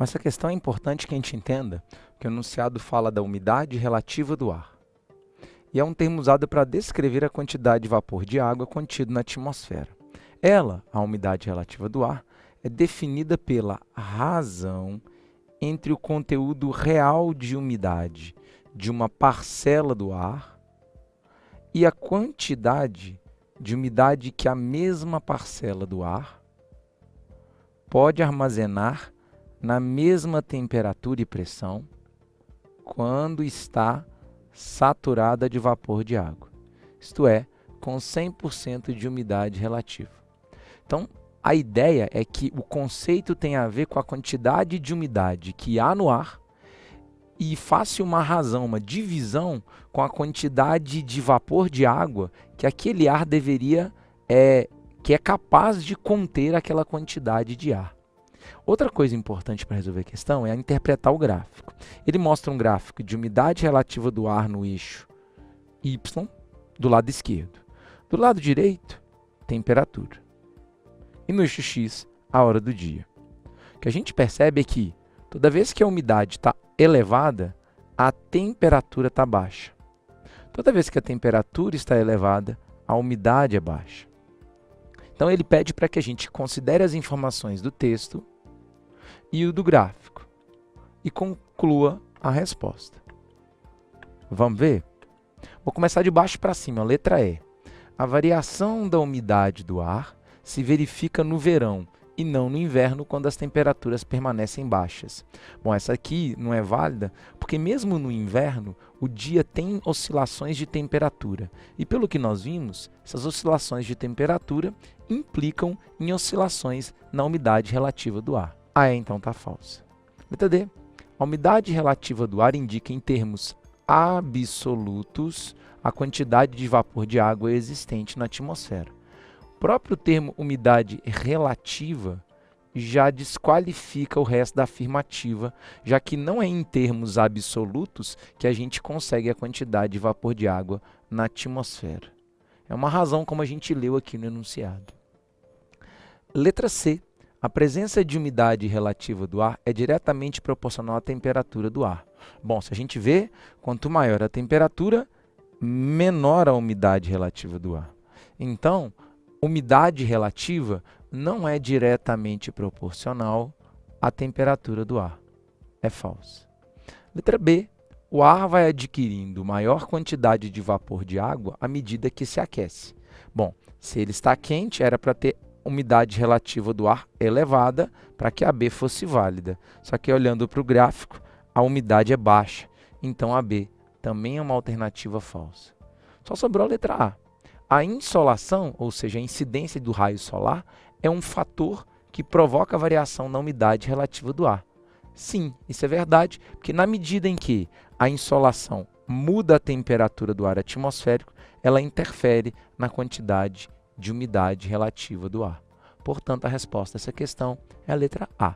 Essa questão é importante que a gente entenda que o enunciado fala da umidade relativa do ar. E é um termo usado para descrever a quantidade de vapor de água contido na atmosfera. Ela, a umidade relativa do ar, é definida pela razão entre o conteúdo real de umidade de uma parcela do ar e a quantidade de umidade que a mesma parcela do ar pode armazenar na mesma temperatura e pressão quando está saturada de vapor de água, isto é, com 100% de umidade relativa. Então, a ideia é que o conceito tem a ver com a quantidade de umidade que há no ar e faça uma razão, uma divisão com a quantidade de vapor de água que aquele ar deveria, que é capaz de conter aquela quantidade de ar. Outra coisa importante para resolver a questão é interpretar o gráfico. Ele mostra um gráfico de umidade relativa do ar no eixo Y, do lado esquerdo. Do lado direito, temperatura. E no eixo X, a hora do dia. O que a gente percebe é que, toda vez que a umidade está elevada, a temperatura está baixa. Toda vez que a temperatura está elevada, a umidade é baixa. Então, ele pede para que a gente considere as informações do texto e o do gráfico e conclua a resposta. Vamos ver? Vou começar de baixo para cima, a letra E. A variação da umidade do ar se verifica no verão e não no inverno, quando as temperaturas permanecem baixas. Bom, essa aqui não é válida, porque mesmo no inverno, o dia tem oscilações de temperatura. E pelo que nós vimos, essas oscilações de temperatura implicam em oscilações na umidade relativa do ar. A E, então, está falsa. Letra D. A umidade relativa do ar indica em termos absolutos a quantidade de vapor de água existente na atmosfera. O próprio termo umidade relativa já desqualifica o resto da afirmativa, já que não é em termos absolutos que a gente consegue a quantidade de vapor de água na atmosfera. É uma razão como a gente leu aqui no enunciado. Letra C. A presença de umidade relativa do ar é diretamente proporcional à temperatura do ar. Bom, se a gente vê, quanto maior a temperatura, menor a umidade relativa do ar. Então, umidade relativa não é diretamente proporcional à temperatura do ar. É falso. Letra B. O ar vai adquirindo maior quantidade de vapor de água à medida que se aquece. Bom, se ele está quente, era para ter umidade relativa do ar elevada para que a B fosse válida. Só que olhando para o gráfico, a umidade é baixa. Então, a B também é uma alternativa falsa. Só sobrou a letra A. A insolação, ou seja, a incidência do raio solar, é um fator que provoca a variação na umidade relativa do ar. Sim, isso é verdade, porque na medida em que a insolação muda a temperatura do ar atmosférico, ela interfere na quantidade de umidade relativa do ar. Portanto, a resposta a essa questão é a letra A.